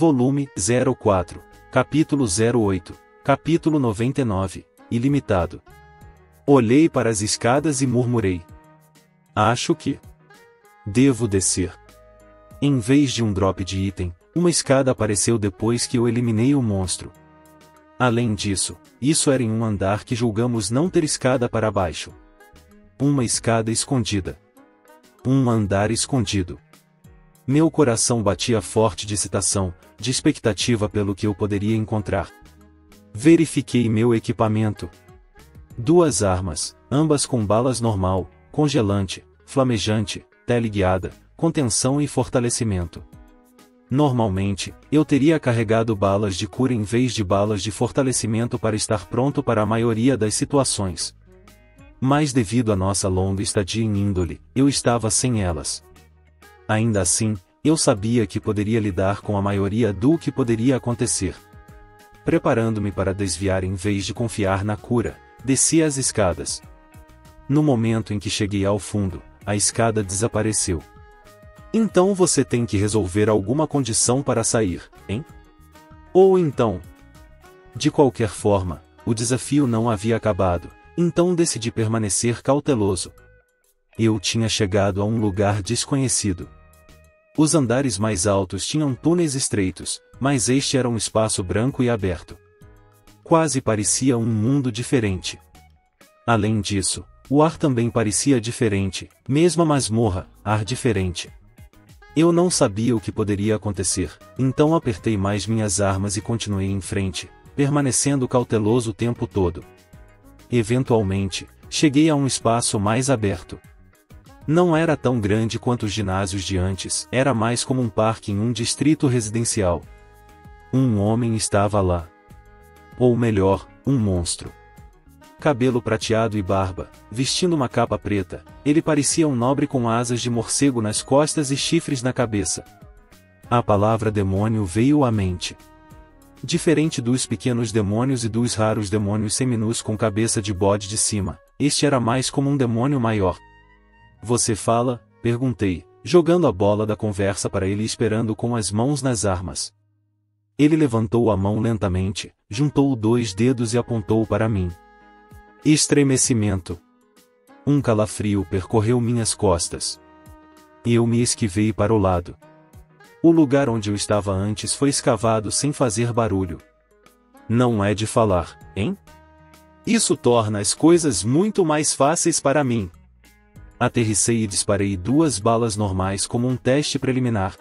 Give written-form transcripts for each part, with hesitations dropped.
Volume 04, Capítulo 08, Capítulo 99, Ilimitado. Olhei para as escadas e murmurei. Acho que devo descer. Em vez de um drop de item, uma escada apareceu depois que eu eliminei o monstro. Além disso, isso era em um andar que julgamos não ter escada para baixo. Uma escada escondida. Um andar escondido. Meu coração batia forte de excitação, de expectativa pelo que eu poderia encontrar. Verifiquei meu equipamento. 2 armas, ambas com balas normal, congelante, flamejante, teleguiada, contenção e fortalecimento. Normalmente, eu teria carregado balas de cura em vez de balas de fortalecimento para estar pronto para a maioria das situações. Mas devido à nossa longa estadia em Índole, eu estava sem elas. Ainda assim, eu sabia que poderia lidar com a maioria do que poderia acontecer. Preparando-me para desviar em vez de confiar na cura, desci as escadas. No momento em que cheguei ao fundo, a escada desapareceu. Então você tem que resolver alguma condição para sair, hein? Ou então... De qualquer forma, o desafio não havia acabado, então decidi permanecer cauteloso. Eu tinha chegado a um lugar desconhecido. Os andares mais altos tinham túneis estreitos, mas este era um espaço branco e aberto. Quase parecia um mundo diferente. Além disso, o ar também parecia diferente, mesmo a masmorra, ar diferente. Eu não sabia o que poderia acontecer, então apertei mais minhas armas e continuei em frente, permanecendo cauteloso o tempo todo. Eventualmente, cheguei a um espaço mais aberto. Não era tão grande quanto os ginásios de antes, era mais como um parque em um distrito residencial. Um homem estava lá. Ou melhor, um monstro. Cabelo prateado e barba, vestindo uma capa preta, ele parecia um nobre com asas de morcego nas costas e chifres na cabeça. A palavra demônio veio à mente. Diferente dos pequenos demônios e dos raros demônios seminus com cabeça de bode de cima, este era mais como um demônio maior. Você fala? Perguntei, jogando a bola da conversa para ele e esperando com as mãos nas armas. Ele levantou a mão lentamente, juntou 2 dedos e apontou para mim. Estremecimento. Um calafrio percorreu minhas costas. Eu me esquivei para o lado. O lugar onde eu estava antes foi escavado sem fazer barulho. Não é de falar, hein? Isso torna as coisas muito mais fáceis para mim. Aterrissei e disparei 2 balas normais como um teste preliminar.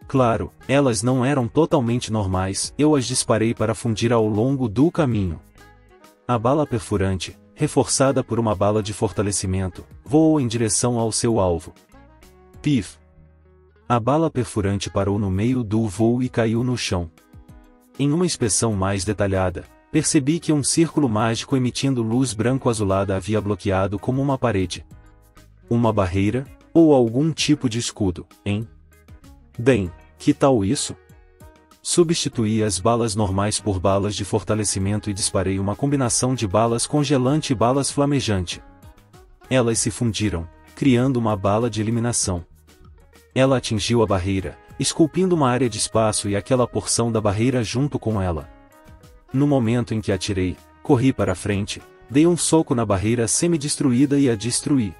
Claro, elas não eram totalmente normais, eu as disparei para fundir ao longo do caminho. A bala perfurante, reforçada por uma bala de fortalecimento, voou em direção ao seu alvo. Pif! A bala perfurante parou no meio do voo e caiu no chão. Em uma inspeção mais detalhada, percebi que um círculo mágico emitindo luz branco-azulada havia bloqueado como uma parede. Uma barreira, ou algum tipo de escudo, hein? Bem, que tal isso? Substituí as balas normais por balas de fortalecimento e disparei uma combinação de balas congelante e balas flamejante. Elas se fundiram, criando uma bala de eliminação. Ela atingiu a barreira, esculpindo uma área de espaço e aquela porção da barreira junto com ela. No momento em que atirei, corri para frente, dei um soco na barreira semi-destruída e a destruí.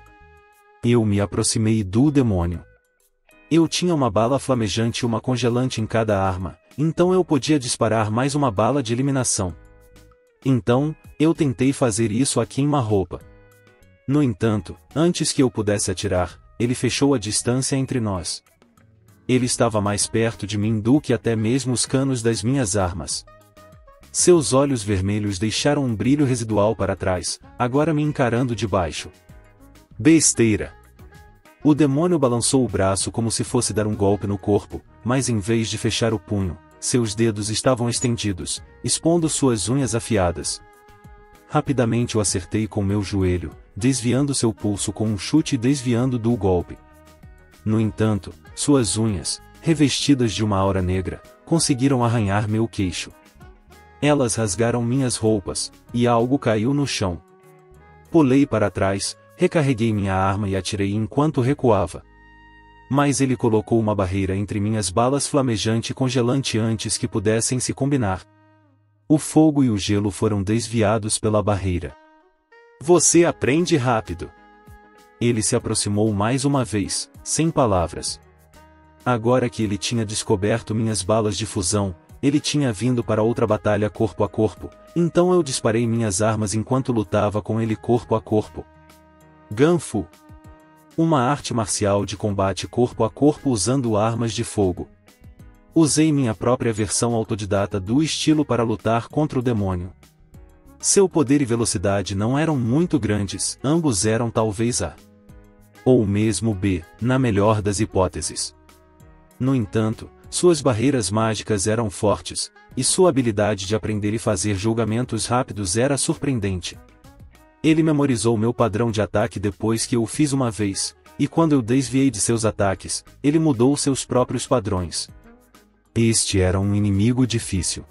Eu me aproximei do demônio. Eu tinha uma bala flamejante e uma congelante em cada arma, então eu podia disparar mais uma bala de eliminação. Então, eu tentei fazer isso a queima-roupa. No entanto, antes que eu pudesse atirar, ele fechou a distância entre nós. Ele estava mais perto de mim do que até mesmo os canos das minhas armas. Seus olhos vermelhos deixaram um brilho residual para trás, agora me encarando de baixo. Besteira! O demônio balançou o braço como se fosse dar um golpe no corpo, mas em vez de fechar o punho, seus dedos estavam estendidos, expondo suas unhas afiadas. Rapidamente o acertei com meu joelho, desviando seu pulso com um chute e desviando do golpe. No entanto, suas unhas, revestidas de uma aura negra, conseguiram arranhar meu queixo. Elas rasgaram minhas roupas, e algo caiu no chão. Pulei para trás, recarreguei minha arma e atirei enquanto recuava. Mas ele colocou uma barreira entre minhas balas flamejante e congelante antes que pudessem se combinar. O fogo e o gelo foram desviados pela barreira. Você aprende rápido. Ele se aproximou mais uma vez, sem palavras. Agora que ele tinha descoberto minhas balas de fusão, ele tinha vindo para outra batalha corpo a corpo, então eu disparei minhas armas enquanto lutava com ele corpo a corpo. Ganfu. Uma arte marcial de combate corpo a corpo usando armas de fogo. Usei minha própria versão autodidata do estilo para lutar contra o demônio. Seu poder e velocidade não eram muito grandes, ambos eram talvez A. Ou mesmo B, na melhor das hipóteses. No entanto, suas barreiras mágicas eram fortes, e sua habilidade de aprender e fazer julgamentos rápidos era surpreendente. Ele memorizou meu padrão de ataque depois que eu o fiz uma vez, e quando eu desviei de seus ataques, ele mudou seus próprios padrões. Este era um inimigo difícil.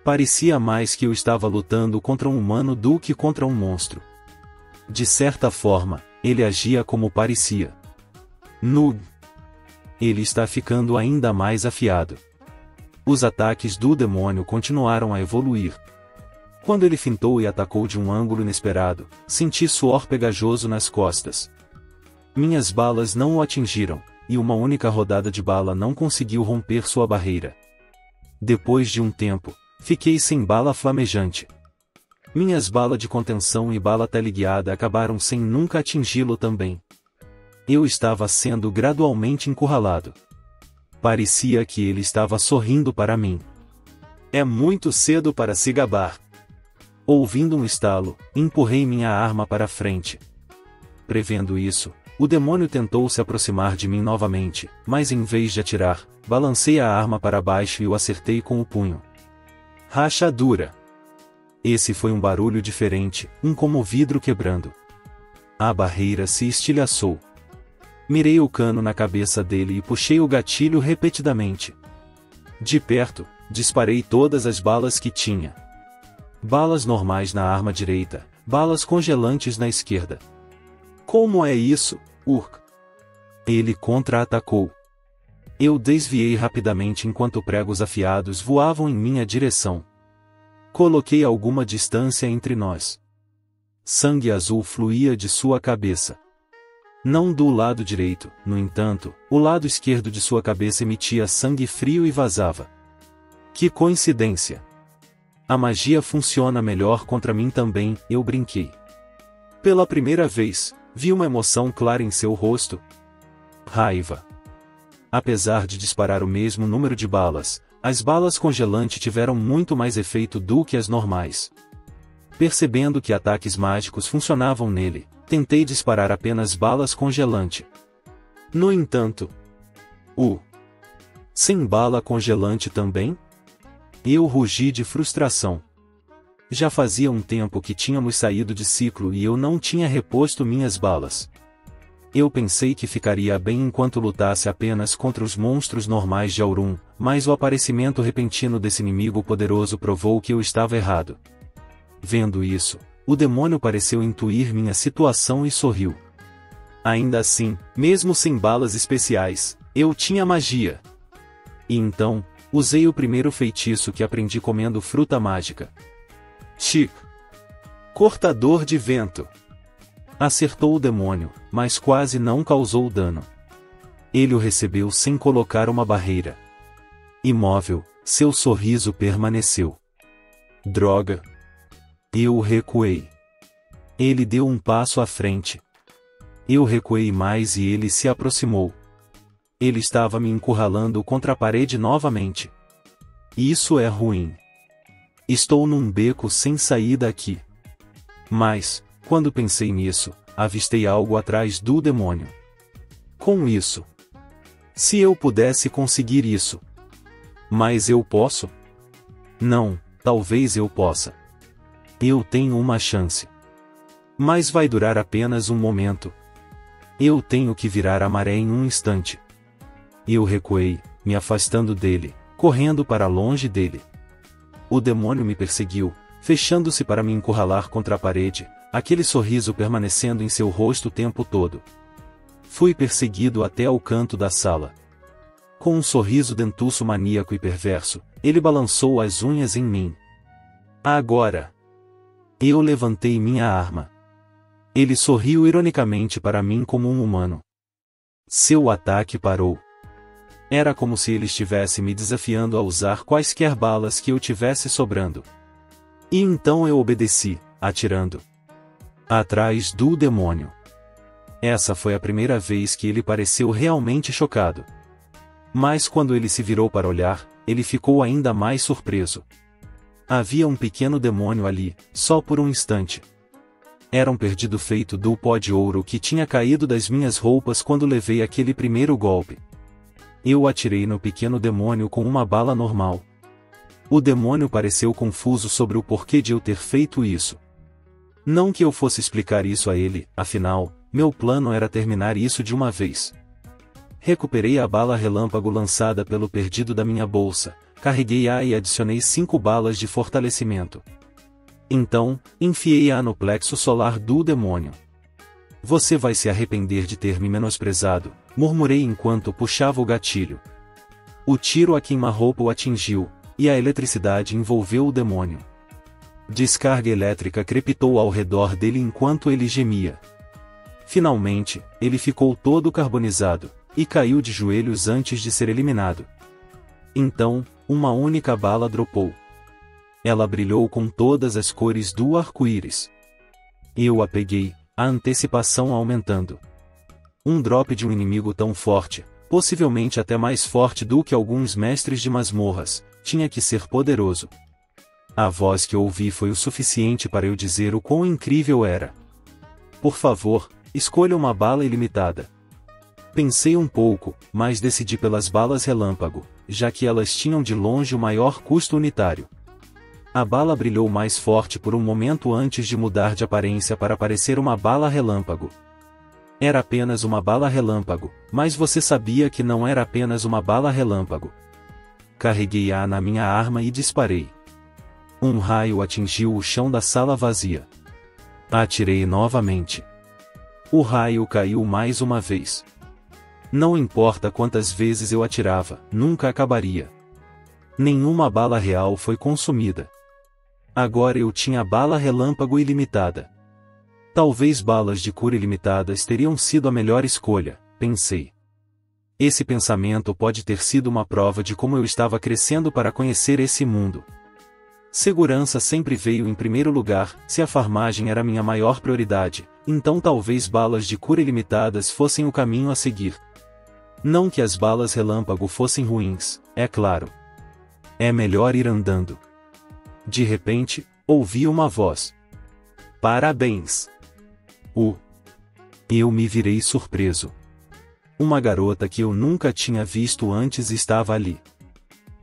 Parecia mais que eu estava lutando contra um humano do que contra um monstro. De certa forma, ele agia como parecia. Noob. Ele está ficando ainda mais afiado. Os ataques do demônio continuaram a evoluir. Quando ele fintou e atacou de um ângulo inesperado, senti suor pegajoso nas costas. Minhas balas não o atingiram, e uma única rodada de bala não conseguiu romper sua barreira. Depois de um tempo, fiquei sem bala flamejante. Minhas balas de contenção e bala teleguiada acabaram sem nunca atingi-lo também. Eu estava sendo gradualmente encurralado. Parecia que ele estava sorrindo para mim. É muito cedo para se gabar. Ouvindo um estalo, empurrei minha arma para frente. Prevendo isso, o demônio tentou se aproximar de mim novamente, mas em vez de atirar, balancei a arma para baixo e o acertei com o punho. Rachadura. Esse foi um barulho diferente, como vidro quebrando. A barreira se estilhaçou. Mirei o cano na cabeça dele e puxei o gatilho repetidamente. De perto, disparei todas as balas que tinha. Balas normais na arma direita, balas congelantes na esquerda. Como é isso, Urk? Ele contra-atacou. Eu desviei rapidamente enquanto pregos afiados voavam em minha direção. Coloquei alguma distância entre nós. Sangue azul fluía de sua cabeça. Não do lado direito, no entanto, o lado esquerdo de sua cabeça emitia sangue frio e vazava. Que coincidência! A magia funciona melhor contra mim também, eu brinquei. Pela primeira vez, vi uma emoção clara em seu rosto. Raiva. Apesar de disparar o mesmo número de balas, as balas congelante tiveram muito mais efeito do que as normais. Percebendo que ataques mágicos funcionavam nele, tentei disparar apenas balas congelante. No entanto, sem bala congelante também? Eu rugi de frustração. Já fazia um tempo que tínhamos saído de ciclo e eu não tinha reposto minhas balas. Eu pensei que ficaria bem enquanto lutasse apenas contra os monstros normais de Aurum, mas o aparecimento repentino desse inimigo poderoso provou que eu estava errado. Vendo isso, o demônio pareceu intuir minha situação e sorriu. Ainda assim, mesmo sem balas especiais, eu tinha magia. E então, usei o primeiro feitiço que aprendi comendo fruta mágica. Chip. Cortador de vento. Acertou o demônio, mas quase não causou dano. Ele o recebeu sem colocar uma barreira. Imóvel, seu sorriso permaneceu. Droga! Eu recuei. Ele deu um passo à frente. Eu recuei mais e ele se aproximou. Ele estava me encurralando contra a parede novamente. Isso é ruim. Estou num beco sem saída aqui. Mas, quando pensei nisso, avistei algo atrás do demônio. Com isso. Se eu pudesse conseguir isso. Mas eu posso? Não, talvez eu possa. Eu tenho uma chance. Mas vai durar apenas um momento. Eu tenho que virar a maré em um instante. Eu recuei, me afastando dele, correndo para longe dele. O demônio me perseguiu, fechando-se para me encurralar contra a parede, aquele sorriso permanecendo em seu rosto o tempo todo. Fui perseguido até ao canto da sala. Com um sorriso dentuço maníaco e perverso, ele balançou as unhas em mim. Agora! Eu levantei minha arma. Ele sorriu ironicamente para mim como um humano. Seu ataque parou. Era como se ele estivesse me desafiando a usar quaisquer balas que eu tivesse sobrando. E então eu obedeci, atirando. Atrás do demônio. Essa foi a primeira vez que ele pareceu realmente chocado. Mas quando ele se virou para olhar, ele ficou ainda mais surpreso. Havia um pequeno demônio ali, só por um instante. Era um perdido feito do pó de ouro que tinha caído das minhas roupas quando levei aquele primeiro golpe. Eu atirei no pequeno demônio com uma bala normal. O demônio pareceu confuso sobre o porquê de eu ter feito isso. Não que eu fosse explicar isso a ele, afinal, meu plano era terminar isso de uma vez. Recuperei a bala relâmpago lançada pelo perdido da minha bolsa, carreguei-a e adicionei 5 balas de fortalecimento. Então, enfiei-a no plexo solar do demônio. Você vai se arrepender de ter me menosprezado, murmurei enquanto puxava o gatilho. O tiro a queima-roupa o atingiu, e a eletricidade envolveu o demônio. Descarga elétrica crepitou ao redor dele enquanto ele gemia. Finalmente, ele ficou todo carbonizado, e caiu de joelhos antes de ser eliminado. Então, uma única bala dropou. Ela brilhou com todas as cores do arco-íris. Eu a peguei, a antecipação aumentando. Um drop de um inimigo tão forte, possivelmente até mais forte do que alguns mestres de masmorras, tinha que ser poderoso. A voz que ouvi foi o suficiente para eu dizer o quão incrível era. Por favor, escolha uma bala ilimitada. Pensei um pouco, mas decidi pelas balas relâmpago, já que elas tinham de longe o maior custo unitário. A bala brilhou mais forte por um momento antes de mudar de aparência para parecer uma bala relâmpago. Era apenas uma bala relâmpago, mas você sabia que não era apenas uma bala relâmpago. Carreguei-a na minha arma e disparei. Um raio atingiu o chão da sala vazia. Atirei novamente. O raio caiu mais uma vez. Não importa quantas vezes eu atirava, nunca acabaria. Nenhuma bala real foi consumida. Agora eu tinha bala relâmpago ilimitada. Talvez balas de cura ilimitadas teriam sido a melhor escolha, pensei. Esse pensamento pode ter sido uma prova de como eu estava crescendo para conhecer esse mundo. Segurança sempre veio em primeiro lugar, se a farmagem era minha maior prioridade, então talvez balas de cura ilimitadas fossem o caminho a seguir. Não que as balas relâmpago fossem ruins, é claro. É melhor ir andando. De repente, ouvi uma voz. Parabéns! Eu me virei surpreso. Uma garota que eu nunca tinha visto antes estava ali.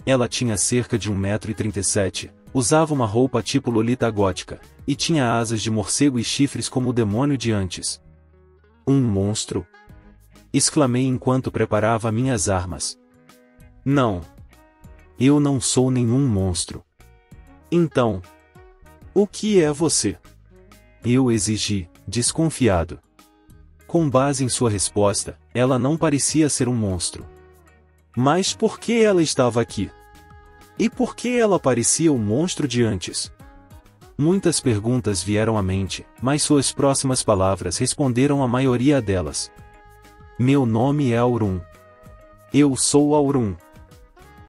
Ela tinha cerca de 1,37 m, usava uma roupa tipo lolita gótica, e tinha asas de morcego e chifres como o demônio de antes. Um monstro? Exclamei enquanto preparava minhas armas. Não. Eu não sou nenhum monstro. Então, o que é você? Eu exigi, desconfiado. Com base em sua resposta, ela não parecia ser um monstro. Mas por que ela estava aqui? E por que ela parecia o monstro de antes? Muitas perguntas vieram à mente, mas suas próximas palavras responderam a maioria delas. Meu nome é Aurum. Eu sou Aurum.